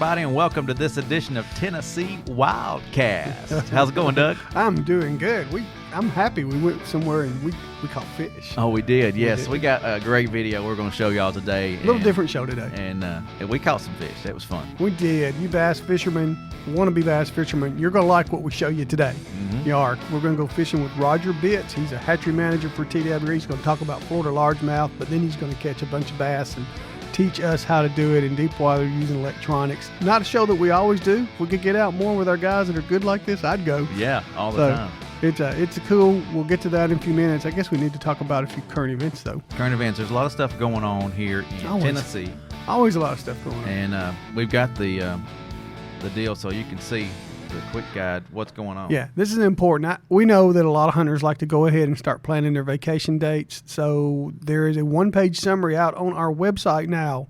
everybody, and welcome to this edition of Tennessee Wildcast. How's it going, Doug? I'm doing good. I'm happy we went somewhere and we caught fish. Oh, we did, yes. We got a great video we're going to show y'all today. A little different show today. And we caught some fish. It was fun. We did. You bass fishermen, wannabe bass fishermen, you're going to like what we show you today. Mm-hmm. You are. We're going to go fishing with Roger Bitz. He's a hatchery manager for TW. He's going to talk about Florida largemouth, but then he's going to catch a bunch of bass and teach us how to do it in deep water using electronics. Not a show that we always do. If we could get out more with our guys that are good like this, I'd go. Yeah, all the time. It's a cool. We'll get to that in a few minutes. I guess we need to talk about a few current events, though. Current events. There's a lot of stuff going on here in Tennessee. Always a lot of stuff going on. And we've got the deal so you can see the quick guide, what's going on. Yeah, this is important. We know that a lot of hunters like to go ahead and start planning their vacation dates. So there is a one-page summary out on our website now,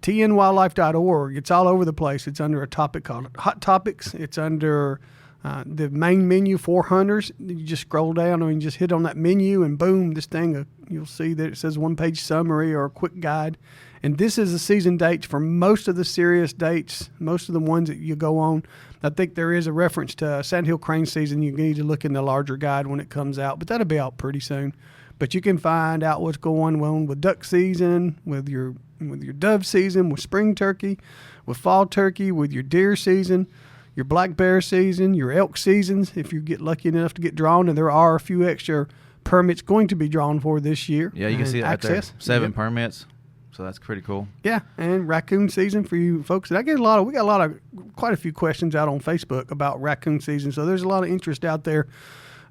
tnwildlife.org. It's all over the place. It's under a topic called Hot Topics. It's under the main menu for hunters. You just scroll down and you just hit on that menu and boom, this thing, you'll see that it says one-page summary or a quick guide. And this is the season dates for most of the serious dates, most of the ones that you go on. I think there is a reference to sandhill crane season. You need to look in the larger guide when it comes out, but that'll be out pretty soon. But you can find out what's going on with duck season, with your dove season, with spring turkey, with fall turkey, with your deer season, your black bear season, your elk seasons, if you get lucky enough to get drawn. And there are a few extra permits going to be drawn for this year. Yeah, you can see it right there. 7 permits. So that's pretty cool. Yeah, and raccoon season for you folks. And we got quite a few questions out on Facebook about raccoon season. So there's a lot of interest out there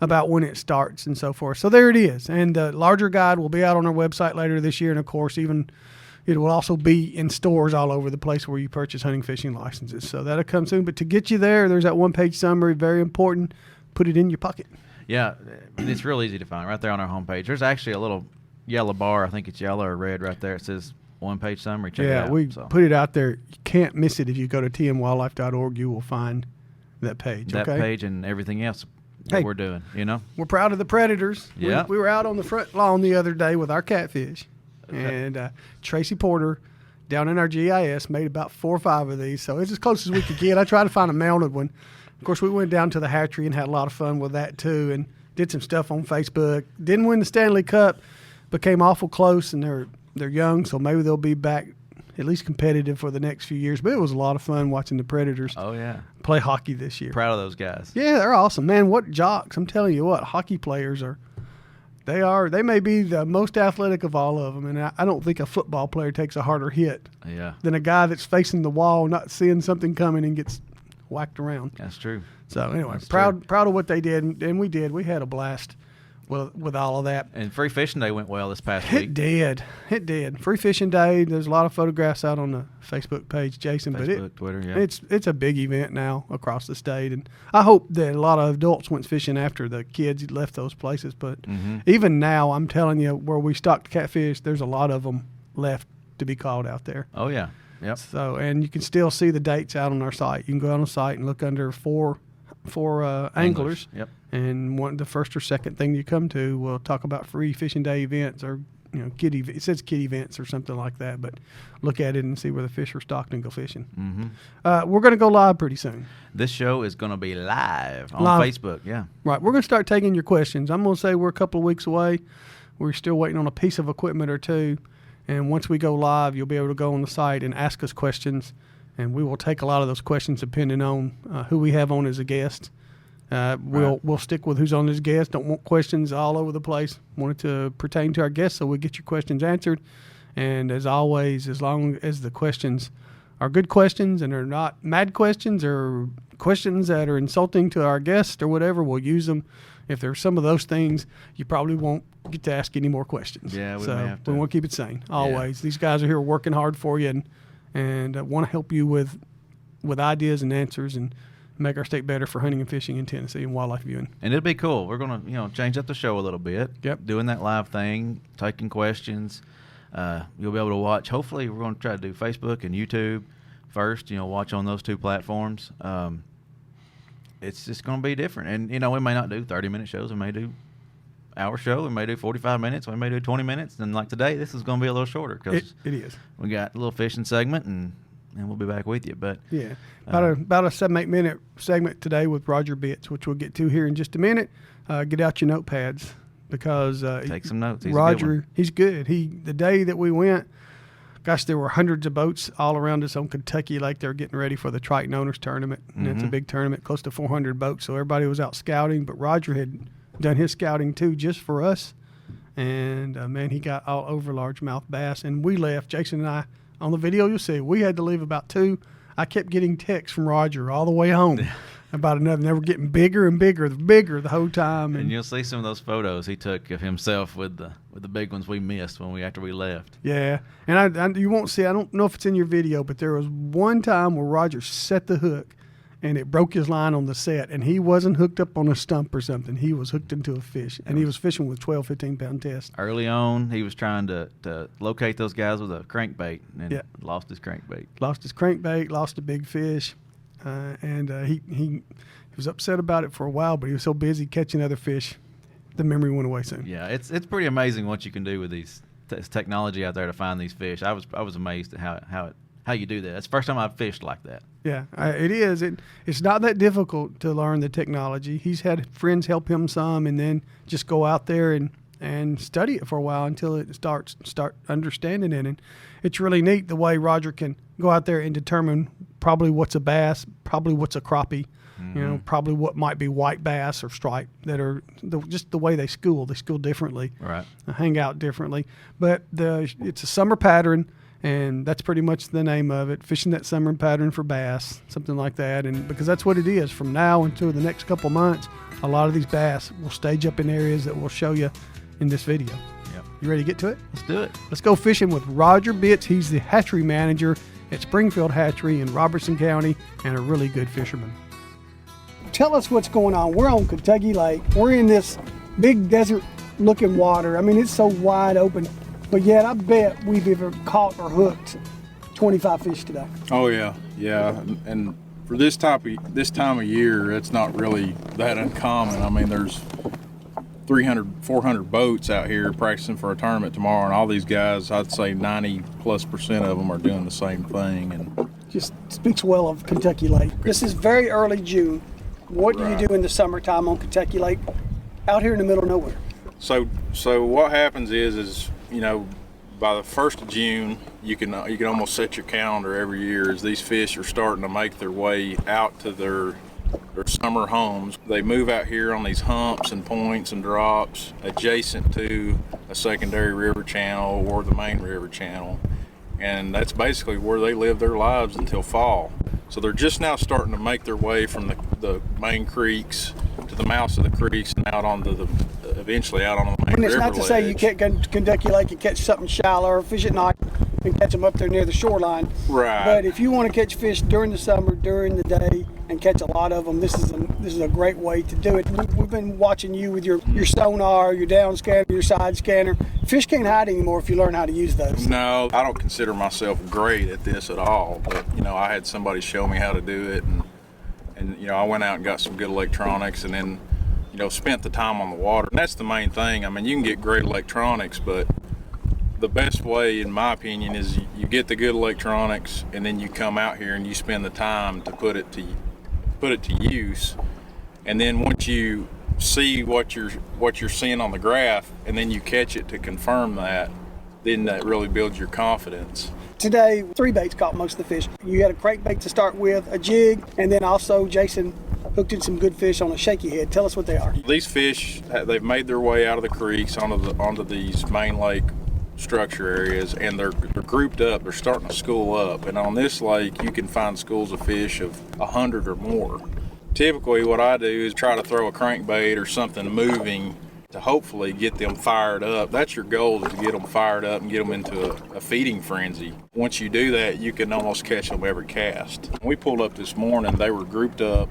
about when it starts and so forth. So there it is. And the larger guide will be out on our website later this year. And of course, it will also be in stores all over the place where you purchase hunting, fishing licenses. So that'll come soon. But to get you there, there's that one-page summary, very important. Put it in your pocket. Yeah, it's real easy to find right there on our homepage. There's actually a little yellow bar. I think it's yellow or red right there. It says one-page summary. Check it out. Yeah, we put it out there. You can't miss it. If you go to tnwildlife.org, you will find that page. That page and everything else that we're doing, We're proud of the predators. Yeah. We were out on the front lawn the other day with our catfish. And Tracy Porter down in our GIS made about 4 or 5 of these. So it's as close as we could get. I tried to find a mounted one. Of course, we went down to the hatchery and had a lot of fun with that too, and did some stuff on Facebook. Didn't win the Stanley Cup, but came awful close, and they're young, so maybe they'll be back at least competitive for the next few years. But it was a lot of fun watching the Predators play hockey this year. Proud of those guys. Yeah, they're awesome. Man, what jocks. I'm telling you what, hockey players are. They may be the most athletic of all of them, and I don't think a football player takes a harder hit than a guy that's facing the wall, not seeing something coming and gets whacked around. That's true. So anyway, proud of what they did, and we did. We had a blast with all of that. And Free Fishing Day went well this past week. It did. Free Fishing Day, there's a lot of photographs out on the Facebook page, Jason. Twitter, yeah. It's a big event now across the state, and I hope that a lot of adults went fishing after the kids left those places. But even now, I'm telling you, where we stocked catfish, there's a lot of them left to be caught out there. Oh, yeah. Yep. So, and you can still see the dates out on our site. You can go on the site and look under four anglers. Yep. And the first or second thing you come to will talk about Free Fishing Day events or it says kid events or something like that. But look at it and see where the fish are stocked and go fishing. Mm-hmm. We're going to go live pretty soon. This show is going to be live on Facebook. Yeah. Right. We're going to start taking your questions. I'm going to say we're a couple of weeks away. We're still waiting on a piece of equipment or two. And once we go live, you'll be able to go on the site and ask us questions. And we will take a lot of those questions depending on who we have on as a guest. We'll stick with who's on as guest. Don't want questions all over the place. Want it to pertain to our guests, so we get your questions answered. And as always, as long as the questions are good questions and they're not mad questions or questions that are insulting to our guest or whatever, we'll use them. If there's some of those things, you probably won't get to ask any more questions. Yeah, we may have to. We want to keep it sane always. Yeah. These guys are here working hard for you and want to help you with ideas and answers and make our state better for hunting and fishing in Tennessee and wildlife viewing. And it'll be cool. We're going to change up the show a little bit. Yep. Doing that live thing, taking questions. You'll be able to watch. Hopefully, we're going to try to do Facebook and YouTube first. Watch on those 2 platforms. It's just going to be different. And, we may not do 30-minute shows. We may do hour show. We may do 45 minutes. We may do 20 minutes. And like today, this is going to be a little shorter because it is. We got a little fishing segment and we'll be back with you. But yeah, about a 7-8 minute segment today with Roger Bitz, which we'll get to here in just a minute. Get out your notepads because take some notes. He's Roger, he's good. The day that we went, gosh, there were hundreds of boats all around us on Kentucky Lake. They were getting ready for the Triton Owners Tournament, and it's a big tournament, close to 400 boats. So everybody was out scouting, but Roger had done his scouting too, just for us. And man, he got all over largemouth bass. And we left, Jason and I, on the video you'll see, we had to leave about 2. I kept getting texts from Roger all the way home about another. They were getting bigger and bigger the whole time. And you'll see some of those photos he took of himself with the big ones we missed after we left. Yeah, and you won't see. I don't know if it's in your video, but there was one time where Roger set the hook, and it broke his line on the set, and he wasn't hooked up on a stump or something. He was hooked into a fish, and he was fishing with 12, 15-pound test. Early on, he was trying to locate those guys with a crankbait, and lost his crankbait. Lost a big fish, and he was upset about it for a while, but he was so busy catching other fish, the memory went away soon. Yeah, it's pretty amazing what you can do with these technology out there to find these fish. I was amazed at how you do that. It's the first time I've fished like that. Yeah, it is. It's not that difficult to learn the technology. He's had friends help him some, and then just go out there and study it for a while until it start understanding it. And it's really neat the way Roger can go out there and determine probably what's a bass, probably what's a crappie, probably what might be white bass or stripe that are just the way they school. They school differently, right? Hang out differently. But it's a summer pattern. And that's pretty much the name of it, fishing that summer pattern for bass, something like that. And because that's what it is from now until the next couple months, a lot of these bass will stage up in areas that we'll show you in this video. Yep. You ready to get to it? Let's do it. Let's go fishing with Roger Bitz. He's the hatchery manager at Springfield Hatchery in Robertson County and a really good fisherman. Tell us what's going on. We're on Kentucky Lake. We're in this big desert-looking water. I mean, it's so wide open. But yet, I bet we've ever caught or hooked 25 fish today. Oh yeah. And for this time of year, it's not really that uncommon. I mean, there's 300, 400 boats out here practicing for a tournament tomorrow, and all these guys, I'd say 90+% of them are doing the same thing. And just speaks well of Kentucky Lake. This is very early June. What do you do in the summertime on Kentucky Lake, out here in the middle of nowhere? So what happens is by the 1st of June, you can almost set your calendar every year as these fish are starting to make their way out to their summer homes. They move out here on these humps and points and drops adjacent to a secondary river channel or the main river channel, and that's basically where they live their lives until fall. So they're just now starting to make their way from the main creeks to the mouths of the creeks and out onto eventually out on the main river. And it's not to ledge. say you can't go to Kentucky Lake and catch something shallow or fish at night and catch them up there near the shoreline. Right. But if you want to catch fish during the summer, during the day, and catch a lot of them, this is a great way to do it. We've been watching you with your sonar, your down scanner, your side scanner. Fish can't hide anymore if you learn how to use those. No, I don't consider myself great at this at all, but I had somebody show me how to do it, and I went out and got some good electronics, and then spent the time on the water. And that's the main thing. I mean, you can get great electronics, but the best way, in my opinion, is you get the good electronics, and then you come out here and you spend the time to put it to use. And then once you see what you're seeing on the graph, and then you catch it to confirm that, then that really builds your confidence. Today, 3 baits caught most of the fish. You had a crankbait to start with, a jig, and then also Jason hooked in some good fish on a shaky head. Tell us what they are. These fish, they've made their way out of the creeks onto these main lake structure areas, and they're grouped up. They're starting to school up, and on this lake you can find schools of fish of 100 or more. Typically what I do is try to throw a crankbait or something moving to hopefully get them fired up. That's your goal, is to get them fired up and get them into a feeding frenzy. Once you do that, you can almost catch them every cast. When we pulled up this morning, they were grouped up.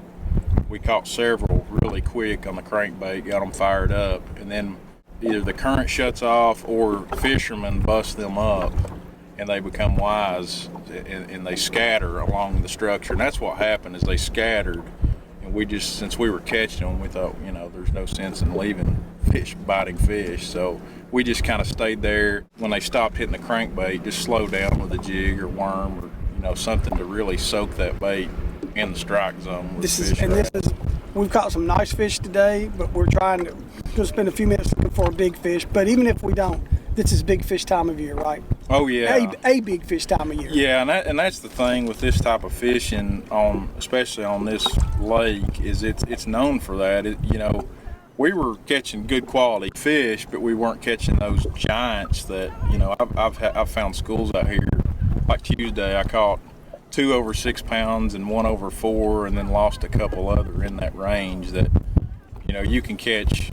We caught several really quick on the crankbait, got them fired up, and then either the current shuts off or fishermen bust them up and they become wise and they scatter along the structure. And that's what happened, is they scattered. And we just, since we were catching them, we thought, there's no sense in leaving fish biting fish. So we just kind of stayed there. When they stopped hitting the crankbait, just slow down with a jig or worm or something to really soak that bait in the strike zone. We've caught some nice fish today, but we're trying to spend a few minutes looking for a big fish. But even if we don't, this is big fish time of year, right? Oh yeah, a big fish time of year. Yeah, and that's the thing with this type of fishing, especially on this lake, is it's known for that. We were catching good quality fish, but we weren't catching those giants that I've found schools out here. Like Tuesday, I caught 2 over 6 pounds and 1 over 4, and then lost a couple other in that range that you can catch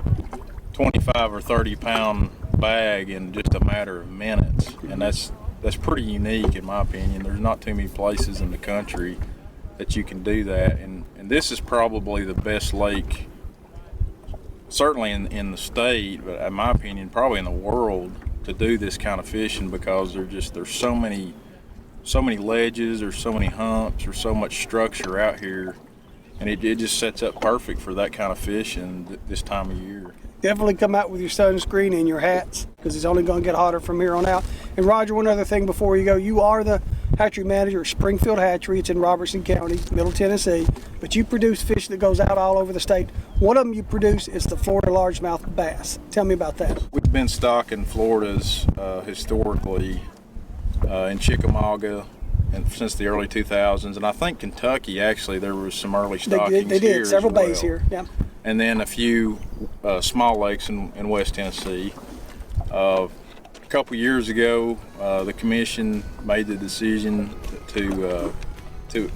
25 or 30 pound bag in just a matter of minutes, and that's pretty unique in my opinion. There's not too many places in the country that you can do that, and this is probably the best lake, certainly in the state, but in my opinion probably in the world, to do this kind of fishing, because there's so many ledges, there's so many humps, there's so much structure out here, and it just sets up perfect for that kind of fishing this time of year. Definitely come out with your sunscreen and your hats, because it's only going to get hotter from here on out. And Roger, one other thing before you go, you are the hatchery manager at Springfield Hatchery. It's in Robertson County, Middle Tennessee, but you produce fish that goes out all over the state. One of them you produce is the Florida largemouth bass. Tell me about that. We've been stocking Floridas historically in Chickamauga and since the early 2000s, and I think Kentucky actually there was some early stockings. They did several as well. bays here. Yeah. And then a few small lakes in West Tennessee. A couple years ago, the commission made the decision to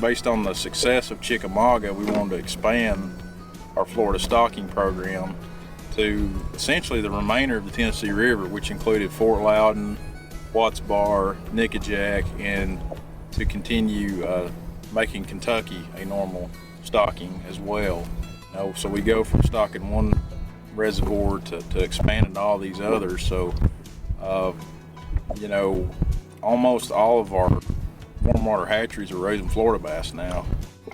based on the success of Chickamauga, we wanted to expand our Florida stocking program to essentially the remainder of the Tennessee River, which included Fort Loudon, Watts Bar, Nickajack, and to continue making Kentucky a normal stocking as well. So we go from stocking one reservoir to expanding to all these others. So, almost all of our warm water hatcheries are raising Florida bass now.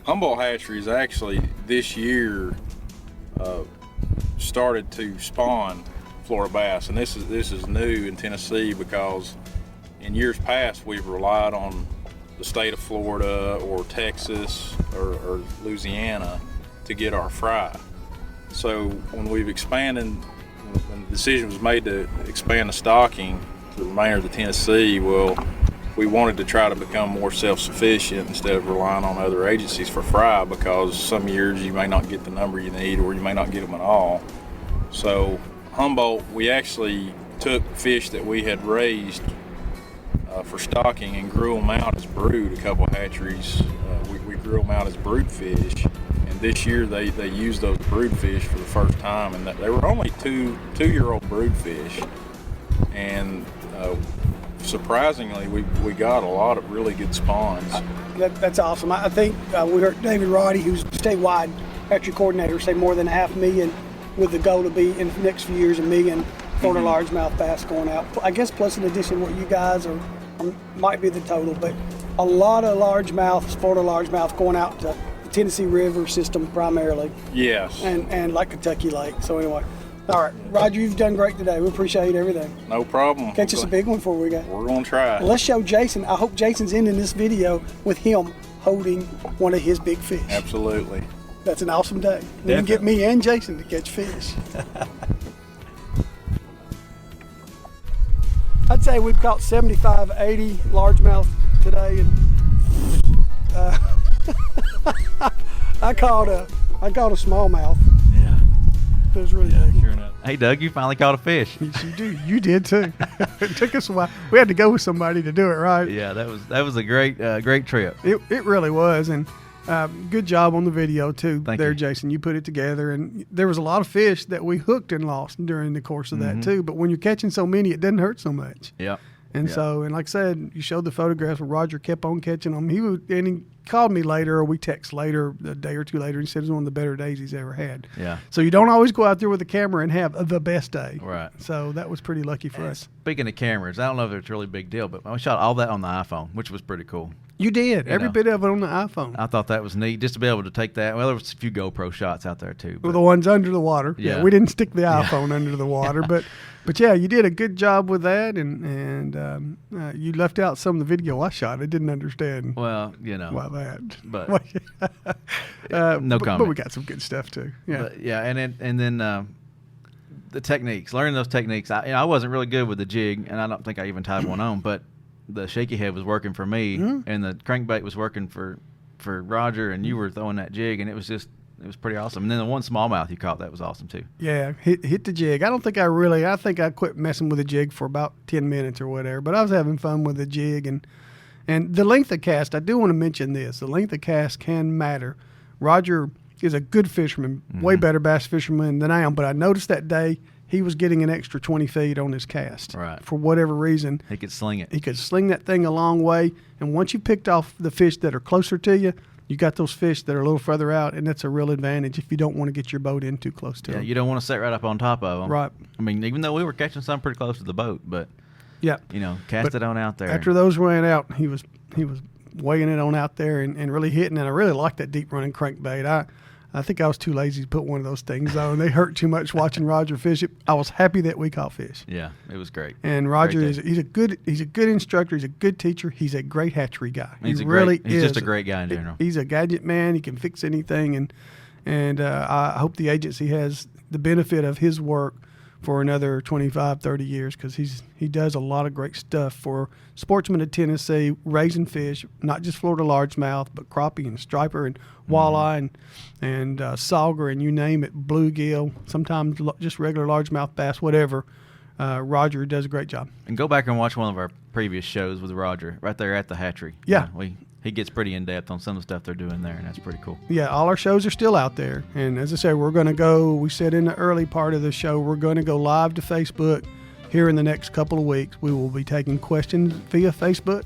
Humboldt hatcheries actually this year started to spawn Florida bass, and this is new in Tennessee, because in years past we've relied on the state of Florida or Texas or Louisiana to get our fry. So when we've expanded, when the decision was made to expand the stocking to the remainder of the Tennessee, well, we wanted to try to become more self-sufficient instead of relying on other agencies for fry, because some years you may not get the number you need or you may not get them at all. So Humboldt, we actually took fish that we had raised for stocking and grew them out as brood. A couple hatcheries, we grew them out as brood fish. This year they used those brood fish for the first time, and they were only two-year-old brood fish, and surprisingly we got a lot of really good spawns. That's awesome. I think we heard David Roddy, who's statewide hatchery coordinator, say more than 500,000, with the goal to be in the next few years 1 million Florida largemouth bass going out. I guess plus in addition what you guys are might be the total, but a lot of largemouths, Florida largemouth going out to Tennessee River system primarily. Yes. And like Kentucky Lake. So anyway, all right, Roger, you've done great today. We appreciate everything. No problem. Catch us a big one before we go. We're gonna try. Well, let's show Jason. I hope Jason's ending this video with him holding one of his big fish. Absolutely. That's an awesome day. Then you get me and Jason to catch fish. I'd say we've caught 75, 80 largemouth today, and I caught a smallmouth. Yeah. It was really big. Sure enough. Hey, Doug, you finally caught a fish. You did too. It took us a while. We had to go with somebody to do it, right? Yeah, that was a great trip. It really was, and good job on the video too. Thank you. Jason. You put it together, and there was a lot of fish that we hooked and lost during the course of that too. But when you're catching so many, it doesn't hurt so much. Yeah. And so, and like I said, you showed the photographs where Roger kept on catching them. He called me later, or we text later, a day or two later, and said it was one of the better days he's ever had. Yeah. So you don't always go out there with a camera and have the best day. Right. So that was pretty lucky for us. Speaking of cameras, I don't know if it's a really big deal, but I shot all that on the iPhone, which was pretty cool. You did. Every bit of it on the iPhone. I thought that was neat, just to be able to take that. Well, there was a few GoPro shots out there too. Well, the ones under the water. Yeah. We didn't stick the iPhone under the water, but But yeah, you did a good job with that, and you left out some of the video I shot. I didn't understand. Well, why that. But But no comment. we got some good stuff too. Yeah, But, yeah, and then the techniques, learning those techniques. I wasn't really good with the jig, and I don't think I even tied one on. But the shaky head was working for me, and the crankbait was working for Roger, and you were throwing that jig, and it was pretty awesome. And then the one smallmouth you caught, that was awesome too. Yeah, hit the jig. I think I quit messing with the jig for about 10 minutes or whatever, but I was having fun with the jig. And the length of cast, I do want to mention this. The length of cast can matter. Roger is a good fisherman, way better bass fisherman than I am, but I noticed that day he was getting an extra 20 feet on his cast. Right. For whatever reason. He could sling it. He could sling that thing a long way, and once you picked off the fish that are closer to you, you got those fish that are a little further out, and that's a real advantage if you don't want to get your boat in too close to them. Yeah, you don't want to sit right up on top of them. Right. I mean, even though we were catching some pretty close to the boat, but yeah, cast it on out there. After those ran out, he was weighing it on out there and really hitting. And I really liked that deep running crankbait. I think I was too lazy to put one of those things on. They hurt too much watching Roger fish it. I was happy that we caught fish. Yeah, it was great. And Roger he's a good instructor. He's a good teacher. He's a great hatchery guy. He's just a great guy in general. He's a gadget man. He can fix anything, and I hope the agency has the benefit of his work for another 25, 30 years, because he does a lot of great stuff for sportsmen of Tennessee, raising fish, not just Florida largemouth, but crappie and striper and walleye and sauger and you name it, bluegill, sometimes just regular largemouth bass, whatever. Roger does a great job. And go back and watch one of our previous shows with Roger right there at the hatchery. Yeah. He gets pretty in-depth on some of the stuff they're doing there, and that's pretty cool. Yeah, all our shows are still out there. And as I said, we said in the early part of the show, we're going to go live to Facebook here in the next couple of weeks. We will be taking questions via Facebook.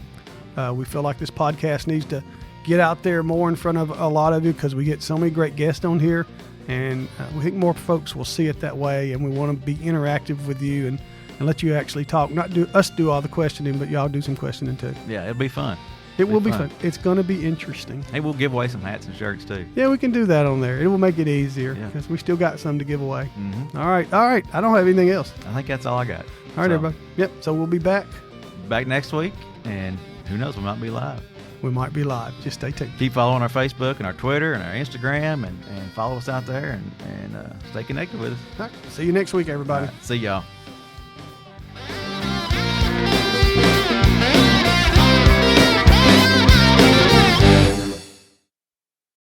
We feel like this podcast needs to get out there more in front of a lot of you because we get so many great guests on here. And we think more folks will see it that way, and we want to be interactive with you and let you actually talk. Not us do all the questioning, but y'all do some questioning too. Yeah, it'll be fun. It will be fun. It's going to be interesting. Hey, we'll give away some hats and shirts too. Yeah, we can do that on there. It will make it easier Yeah. because we still got some to give away. Mm-hmm. All right. I don't have anything else. I think that's all I got. All right, everybody. Yep. So we'll be back. Back next week, and who knows, we might be live. We might be live. Just stay tuned. Keep following our Facebook and our Twitter and our Instagram, and follow us out there and stay connected with us. All right. See you next week, everybody. All right, see y'all.